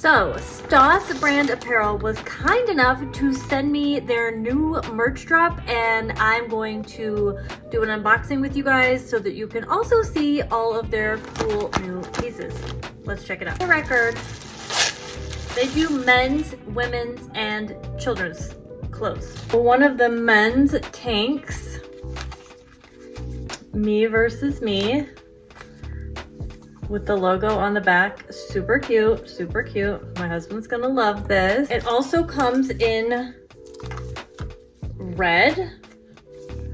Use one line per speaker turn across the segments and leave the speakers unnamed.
So, STOS brand apparel was kind enough to send me their new merch drop, and I'm going to do an unboxing with you guys so that you can also see all of their cool new pieces. Let's check it out. For the record, they do men's, women's, and children's clothes. One of the men's tanks, me versus me, with the logo on the back. Super cute, super cute. My husband's gonna love this. It also comes in red.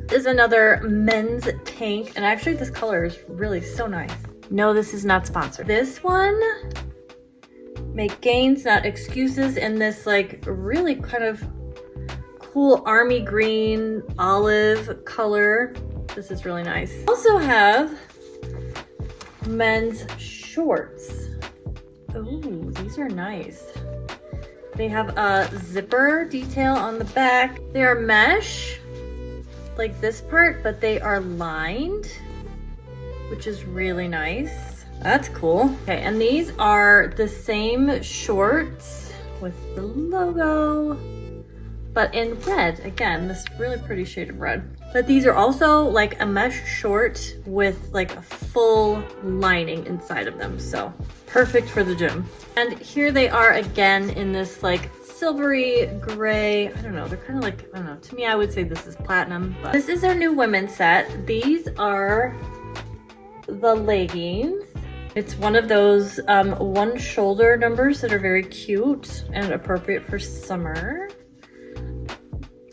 This is another men's tank, and actually this color is really so nice. No, this is not sponsored. This one, make gains, not excuses, in this like really kind of cool army green olive color. This is really nice. Also have men's shorts. Ooh, these are nice. They have a zipper detail on the back. They are mesh, like this part, but they are lined, which is really nice. That's cool. Okay, and these are the same shorts with the logo, but in red. Again, this really pretty shade of red. But these are also like a mesh short with like a full lining inside of them. So perfect for the gym. And here they are again in this like silvery gray. I don't know, they're kind of like, I don't know, to me I would say this is platinum, but this is their new women's set. These are the leggings. It's one of those one shoulder numbers that are very cute and appropriate for summer.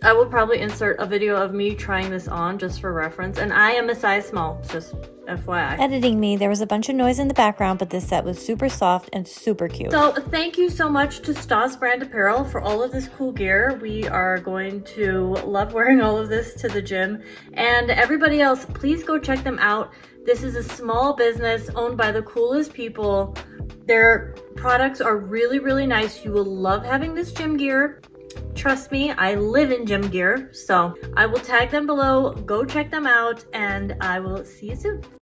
I will probably insert a video of me trying this on just for reference, and I am a size small, just FYI.
Editing me, there was a bunch of noise in the background, but this set was super soft and super cute.
So thank you so much to STOS brand apparel for all of this cool gear. We are going to love wearing all of this to the gym, and everybody else, please go check them out. This is a small business owned by the coolest people. Their products are really, really nice. You will love having this gym gear. Trust me, I live in gym gear, so I will tag them below. Go check them out, and I will see you soon.